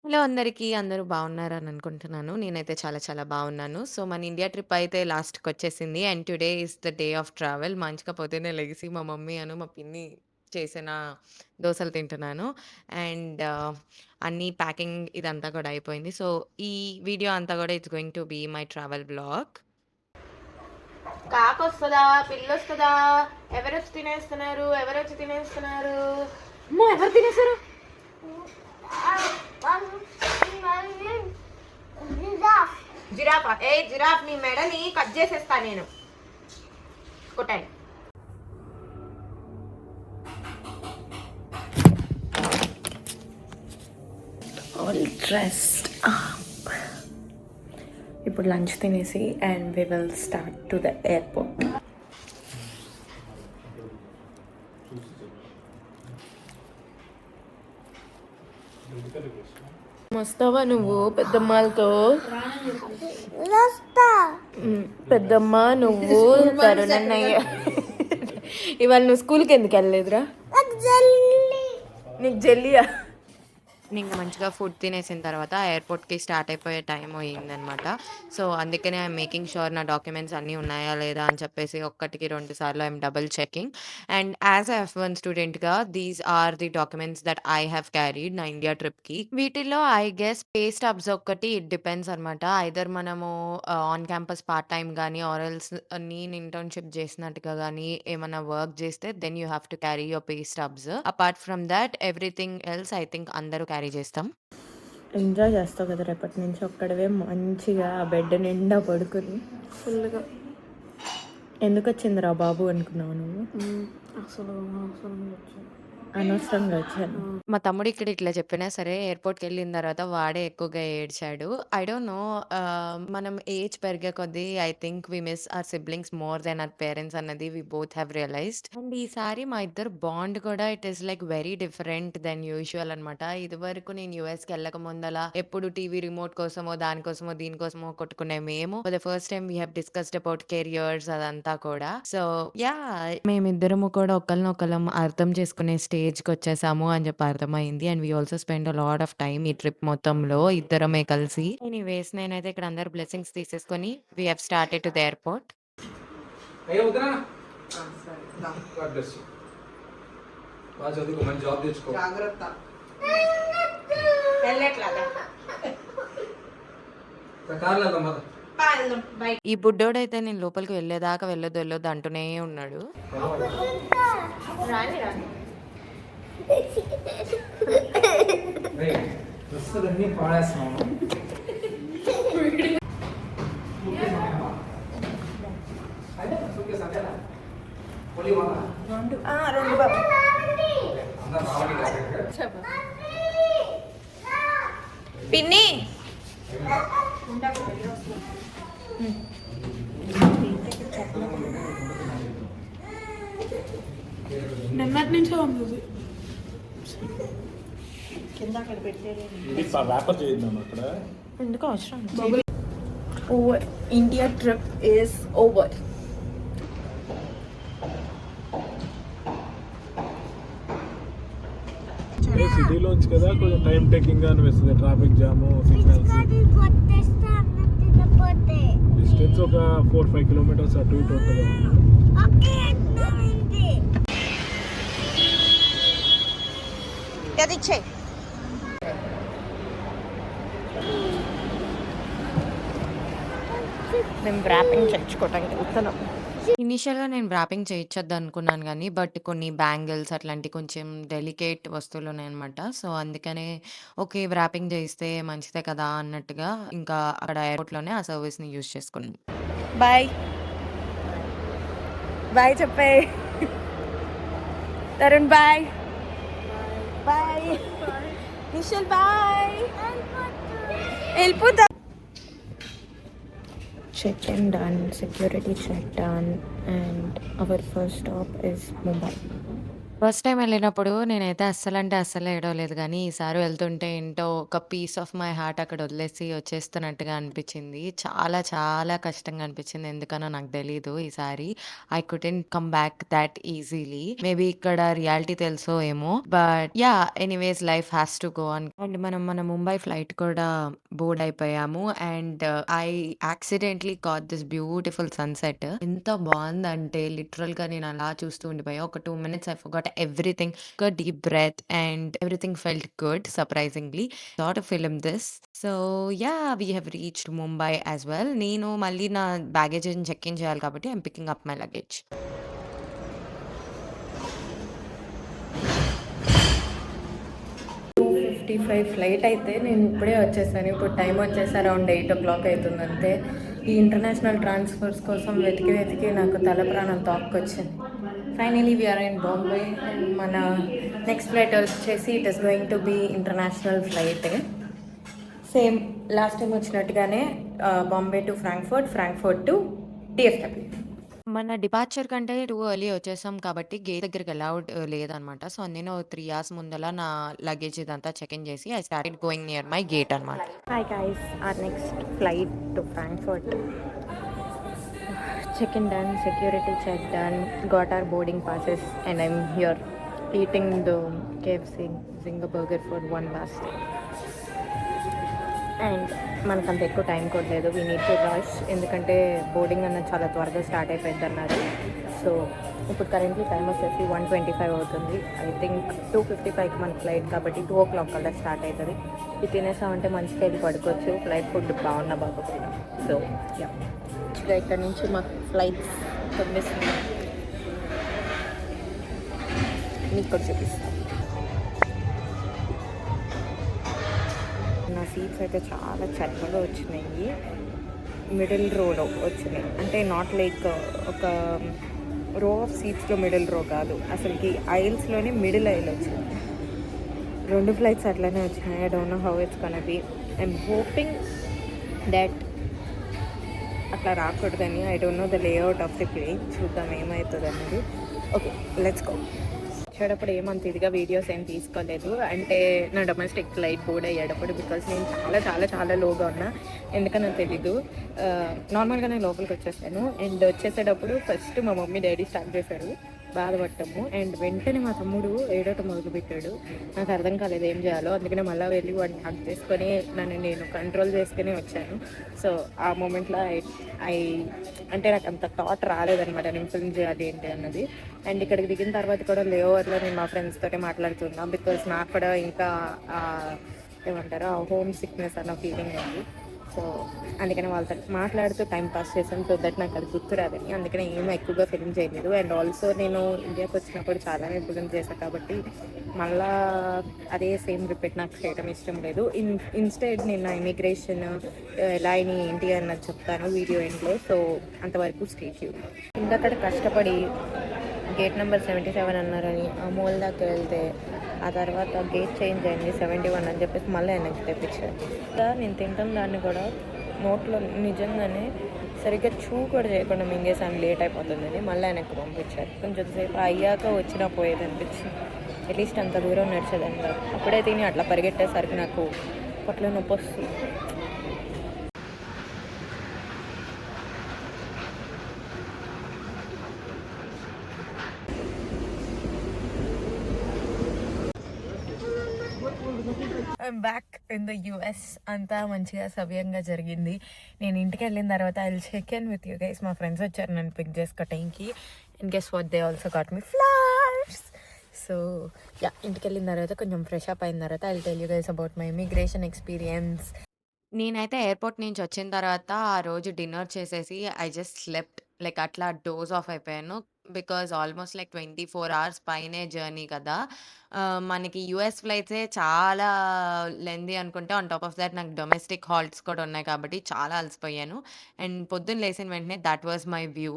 Hello అందరికీ. అందరూ బాగున్నారని అనుకుంటున్నాను. నేనైతే చాలా చాలా బాగున్నాను. సో, మన ఇండియా ట్రిప్ అయితే లాస్ట్‌కొచ్చేసింది. And today is the day of travel. మంచిగా పొద్దున్నే లెగిసి మా మమ్మీ మా పిన్ని చేసిన దోసలు తింటున్నాను. అండ్ అన్నీ ప్యాకింగ్ ఇదంతా కూడా అయిపోయింది. సో, ఈ వీడియో అంతా కూడా it's going to be my travel vlog. కాకొస్తదా? పిల్లొస్తదా? ఎవరొచ్చి తినేస్తున్నారు? ఎవరొచ్చి తినేస్తున్నారు? అమ్మో! ఎవరు తినేసారు? జిరాఫా? ఏ జిరాఫ్ నీ మెడని కట్ చేసేస్తా నేను. కొట్టాను. All dressed up. ఇప్పుడు లంచ్ తినేసి and we will start to the airport. వస్తావా నువ్వు పెద్దమ్మలతో? పెద్దమ్మ నువ్వు తరుణన్నయ్య. ఇవాళ నువ్వు స్కూల్కి ఎందుకు వెళ్ళలేదురా? నీకు జల్లియా? నేను మంచిగా ఫుడ్ తినేసిన తర్వాత ఎయిర్పోర్ట్కి స్టార్ట్ అయిపోయే టైం అయ్యిందనమాట. సో అందుకనే ఐఎమ్ మేకింగ్ షూర్ నా డాక్యుమెంట్స్ అన్నీ ఉన్నాయా లేదా అని చెప్పేసి ఒక్కటికి 2 సార్లు I'm double checking. And as a F1 స్టూడెంట్గా these are the documents that I have carried నా ఇండియా ట్రిప్కి. వీటిల్లో ఐ గెస్ పే స్టబ్స్ ఒక్కటి ఇట్ డిపెండ్స్ అనమాట. ఐదర్ మనము ఆన్ క్యాంపస్ పార్ట్ టైం కానీ ఆర్ఎల్స్ నేను ఇంటర్న్షిప్ చేసినట్టుగా కానీ ఏమైనా వర్క్ చేస్తే then you have to carry your pay stubs. Apart from that everything else I think అందరూ క్యారీ చేస్తాం. ఎంజాయ్ చేస్తావు కదా రేపటి నుంచి ఒక్కడవే మంచిగా ఆ బెడ్ నిండా పడుకుని ఫుల్గా. ఎందుకు వచ్చిందిరా బాబు అనుకున్నావు నువ్వు? అసలు అనవసరంగా వచ్చాను. మా తమ్ముడు ఇక్కడ ఇట్లా చెప్పినా సరే ఎయిర్పోర్ట్కి వెళ్ళిన తర్వాత వాడే ఎక్కువగా ఏడ్చాడు. ఐ డోంట్ నో, మనం ఏజ్ పెరిగే కొద్దీ I think we miss our siblings more than our parents అన్నది we both have realised. And ఈసారి మా ఇద్దరు బాండ్ కూడా it is like very different than usual అనమాట. ఇది వరకు నేను యూఎస్కి వెళ్ళక ముందల ఎప్పుడు టీవీ రిమోట్ కోసమో దానికోసమో దీనికోసమో కొట్టుకునే మేము for the first time we have discussed about careers అదంతా కూడా. సో యా, మేమిద్దరము కూడా ఒకళ్ళనొకళ్ళం అర్థం చేసుకునే స్టేజ్కి వచ్చేసాము అని చెప్పి అర్థమైంది. And we also spend a lot of time ఈ ట్రిప్ మొత్తంలో ఇద్దరమే కలిసి. ఎనీవేస్ నేనైతే ఇక్కడ అందరు బ్లెస్సింగ్స్ తీసేసుకొని we have started to the airport. ఈ బుడ్డోడైతే నేను లోపలికి వెళ్ళేదాకా వెళ్ళొద్దు అంటూనే ఉన్నాడు. రాని రాని పిన్ని నిన్నటి నుంచే ఉంది కింద అక్కడ పెట్టేది. ఎందుకు అవసరం? Over, India trip is over. సిటీలోంచి కదా కొంచెం టైం టేకింగ్ గా అనిపిస్తుంది. Traffic jam, signals. డిస్టెన్స్ ఒక 4-5 కిలోమీటర్స్ అటు ఇటు ఉంటుంది. మేము ర్యాపింగ్ చేయించుకోవటానికి వెళ్తున్నాం. ఇనీషియల్‌గా నేను ర్యాపింగ్ చేయించొద్దు అనుకున్నాను గానీ, బట్ కొన్ని బ్యాంగిల్స్ అట్లాంటి కొంచెం డెలికేట్ వస్తువులున్నాయనమాట. సో, అందుకనే ఓకే, ర్యాపింగ్ చేయిస్తే మంచిదే కదా అన్నట్టుగా ఇంకా అక్కడ ఎయిర్‌పోర్ట్‌లోనే ఆ సర్వీస్‌ని యూజ్ చేసుకున్నాం. బాయ్. బాయ్ చెప్పే. తరుణ్ బాయ్. బాయ్. నిషల్ బాయ్. వెళ్ళిపోతా. Check-in done, security check done, and our first stop is Mumbai. First time ఎళ్ళినప్పుడు నేనైతే అస్సలంటే అస్సలు ఏడవలేదు గానీ, ఈసారి వెళ్తుంటే ఏంటో ఒక పీస్ ఆఫ్ మై హార్ట్ అక్కడ వదిలేసి వచ్చేస్తున్నట్టుగా అనిపిచ్చింది. చాలా చాలా కష్టంగా అనిపిచ్చింది. ఎందుకనో నాకు తెలీదు ఈసారి. I couldn't come back thought easily. Maybe ఇక్కడ రియాలిటీ తెలుసో ఏమో! But yeah! Anyways life has to go on. And మనం మన ముంబై ఫ్లైట్ కూడా బోర్డ్ అయిపోయాము. And I accidentally caught this beautiful sunset. ఎంత బావుందంటే లిటరల్‌గా నేను అలా చూస్తూ ఉండిపోయా. ఒక 2 minutes I forgot everything. Took a deep breath and everything felt good surprisingly. Thought to film this. So yeah, we have reached Mumbai as well. నేను మళ్ళీ నా బ్యాగేజ్‌ని చెక్ ఇన్ చేయాలి కాబట్టి I'm picking up my luggage. 2:55 flight అయితే నేను ఇప్పుడే వచ్చేసాను. ఇప్పుడు టైం వచ్చేసి అరౌండ్ 8:00 అవుతుంది అంతే. ఈ ఇంటర్నేషనల్ ట్రాన్స్ఫర్స్ కోసం వెతికి వెతికి నాకు తల ప్రాణం తోక్కొచ్చింది. Finally we are in Bombay. And మన నెక్స్ట్ ఫ్లైట్ వచ్చేసి it is going to be international ఫ్లైటే. సేమ్ లాస్ట్ టైం వచ్చినట్టుగానే Bombay to Frankfurt, Frankfurt to DFW. మన డిపార్చర్ కంటే టూ ఎర్లీ వచ్చేసాం కాబట్టి గేట్ దగ్గరికి అలౌడ్ లేదనమాట. సో, నేను 3 అవర్స్ ముందల నా లగేజ్ ఇదంతా చెక్ ఇన్ చేసి I started going near my gate అనమాట. Hi guys, our next flight to Frankfurt. Check-in done, security check done, got our boarding passes, and I'm here eating the KFC Zinger burger for one last time. And మనకంత ఎక్కువ time కూడా లేదు. We need to rush, ఎందుకంటే boarding అన్నది చాలా త్వరగా start అయిపోయింది అన్నారు. సో ఇప్పుడు కరెంట్లీ టైం వచ్చేసి 1:25 అవుతుంది. ఐ థింక్ 2:55కి మన ఫ్లైట్ కాబట్టి 2:00 కల్లా స్టార్ట్ అవుతుంది. ఇది తినేసామంటే మంచిగా వెళ్ళి పడుకోవచ్చు. ఫ్లైట్ ఫుడ్ బాగున్నా బాగోకుండా. సో యా, ఇక్కడ నుంచి మాకు ఫ్లైట్స్ పంపిస్తున్నాం. మీకు కూడా చూపిస్తాం. నా సీట్స్ అయితే చాలా చక్కగా వచ్చినాయి. మిడిల్ రోలో వచ్చినాయి. అంటే నాట్ లైక్ ఒక రో ఆఫ్ సీట్స్లో మిడిల్ రో కాదు, అసలుకి ఐల్స్లోనే మిడిల్ ఐల్ వచ్చింది. 2 ఫ్లైట్స్ అట్లనే వచ్చినాయి. I don't know how it's gonna be. I'm hoping that అట్లా రాకూడదని. I don't know the layout of the plane. చూద్దాం ఏమవుతుంది అనేది. Okay, let's go. వచ్చేటప్పుడు ఏమంత ఇదిగా వీడియోస్ ఏం తీసుకోలేదు. అంటే నా డొమెస్టిక్ ఫ్లైట్ బోర్డ్ అయ్యేటప్పుడు, బికాస్ నేను చాలా చాలా చాలా లోగా ఉన్నా, ఎందుకనో తెలీదు. నార్మల్గానే లోపలికి వచ్చేసాను. అండ్ వచ్చేసేటప్పుడు ఫస్ట్ మా మమ్మీ డాడీ స్టార్ట్ చేశారు బాధపడటము. అండ్ వెంటనే మా తమ్ముడు ఏడవటం మొదలుపెట్టాడు. నాకు అర్థం కాలేదు ఏం చేయాలో. అందుకనే మళ్ళీ వెళ్ళి వాడిని హగ్ చేసుకొని నన్ను నేను కంట్రోల్ చేసుకుని వచ్చాను. సో ఆ మూమెంట్లో ఐ అంటే నాకు అంత థాట్ రాలేదనమాట నేను ఫిల్మ్ చేయాలి ఏంటి అన్నది. అండ్ ఇక్కడికి దిగిన తర్వాత కూడా లేఓవర్లో నేను మా ఫ్రెండ్స్ తోటే మాట్లాడుతున్నాను. బికాస్ నాకు కూడా ఇంకా ఏమంటారు హోమ్ సిక్నెస్ అన్న ఫీలింగ్ ఉంది. సో అందుకని వాళ్ళతో మాట్లాడుతూ టైం పాస్ చేశాను. సో దట్ నాకు అది గుర్తు రాదని, అందుకని ఏమీ ఎక్కువగా ఫిల్మ్ చేయలేదు. అండ్ ఆల్సో నేను ఇండియాకి వచ్చినప్పుడు చాలానే ఫిల్మ్ చేశాను కాబట్టి మళ్ళా అదే సేమ్ రిపీట్ నాకు చేయడం ఇష్టం లేదు. ఇన్స్టెడ్ నేను నా ఇమిగ్రేషన్ ఎలా అయినా ఏంటి అన్నది చెప్తాను వీడియో ఎండ్లో. సో అంతవరకు స్టే ట్యూన్. ఇంకక్కడ కష్టపడి గేట్ నెంబర్ 77 అన్నారని ఆ మూల దాకా వెళ్తే ఆ తర్వాత గేట్ చేంజ్ అయింది 71 అని చెప్పేసి మళ్ళీ వెనక్కి తెప్పించారు. నేను తింటాం దాన్ని కూడా నోట్లో నిజంగానే సరిగ్గా కూడా చేయకుండా మింగేసాను, లేట్ అయిపోతుందని మళ్ళీ వెనక్కి పంపించారు. కొంచెం సేపు అయ్యాక వచ్చినా పోయేది అనిపించింది. అట్లీస్ట్ అంత దూరం నడిచేదాన్ని కాదు. అప్పుడే తిని అట్లా పరిగెట్టేసరికి నాకు పొట్టలో నొప్పి వస్తుంది. I'm back in the US. అంతా మంచిగా సవ్యంగా జరిగింది. నేను ఇంటికి వెళ్ళిన తర్వాత I will check in with you guys. మా ఫ్రెండ్స్ వచ్చారు నన్ను పిక్ చేసుకోవటానికి. And guess what, they also got me flowers. So yeah, ఇంటికి వెళ్ళిన తర్వాత కొంచెం ఫ్రెష్ అప్ అయిన తర్వాత I will tell you guys about my immigration experience. నేనైతే ఎయిర్‌పోర్ట్ నుంచి వచ్చిన తర్వాత ఆ రోజు డిన్నర్ చేసేసి ఐ జస్ట్ స్లెప్ట్. లైక్ అట్లా డోజ్ ఆఫ్ అయిపోయాను. బికాజ్ ఆల్మోస్ట్ లైక్ 24 అవర్స్ పైనే జర్నీ కదా! మనకి యూఎస్ ఫ్లైట్సే చాలా లెంథీ అనుకుంటే, ఆన్ టాప్ ఆఫ్ థాట్ నాకు డొమెస్టిక్ హాల్ట్స్ కూడా ఉన్నాయి కాబట్టి చాలా అలసిపోయాను. అండ్ పొద్దున్న లేసిన వెంటనే థాట్ వాస్ మై వ్యూ.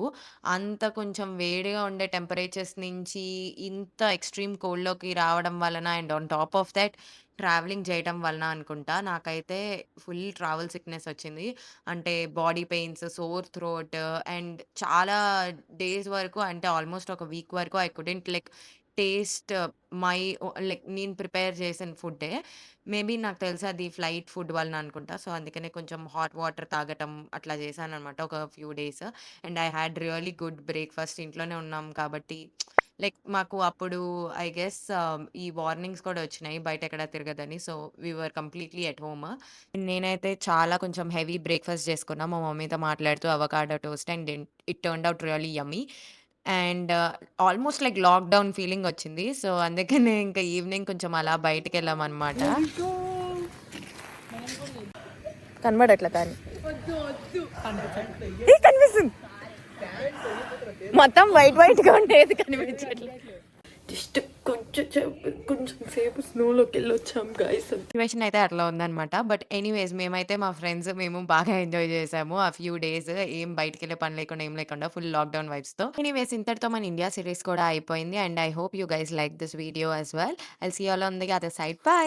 అంత కొంచెం వేడిగా ఉండే టెంపరేచర్స్ నుంచి ఇంత ఎక్స్‌ట్రీమ్ కోల్డ్‌లోకి రావడం వలన, and on top of thought travelling చేయటం వలన అనుకుంటా, నాకైతే ఫుల్ ట్రావెల్ సిక్‌నెస్ వచ్చింది. అంటే body pains, sore throat, and చాలా డేస్ వరకు, అంటే ఆల్మోస్ట్ ఒక వీక్ వరకు I couldn't like taste my like నేను ప్రిపేర్ చేసిన ఫుడ్డే. మేబీ నాకు తెలిసి అది ఫ్లైట్ ఫుడ్ వలన అనుకుంటా. సో, అందుకనే కొంచెం హాట్ వాటర్ తాగటం అట్లా చేశాననమాట ఒక few days. And I had really good breakfast. ఇంట్లోనే ఉన్నాం కాబట్టి లైక్ మాకు అప్పుడు ఐ గెస్ ఈ వార్నింగ్స్ కూడా వచ్చినాయి బయటెక్కడ తిరగదని. So, we were completely at home. నేనైతే చాలా కొంచెం హెవీ బ్రేక్‌ఫాస్ట్ చేసుకున్నా. మా మమ్మీతో మాట్లాడుతూ avocado toast and it turned out really yummy. And almost like lockdown ఫీలింగొచ్చింది. సో, అందుకనే ఇంకా ఈవినింగ్ కొంచెం అలా బయటికెళ్ళామనమాట. కనబడట్లే కానీ. కనిపిస్తుంది. మొత్తం వైట్‌గా ఉంటే ఏది కనిపించట్లే. జస్ట్ కొంచెం సేపు స్నోలోకెళ్ళొచ్చాం గైస్. సిట్యుయేషన్ అయితే అట్లా ఉందనమాట. బట్ ఎనీవేస్ మేమైతే మా ఫ్రెండ్స్ మేము బాగా ఎంజాయ్ చేసాము. ఆ ఫ్యూ డేస్ ఏం బయటికెళ్ళే పని లేకుండా, ఏం లేకుండా ఫుల్ లాక్‌డౌన్ వైబ్స్‌తో. ఎనీవేస్ ఇంతటితో మన ఇండియా సిరీస్ కూడా అయిపోయింది. And I hope you guys like this video as well. I'll see you all on the other side. By.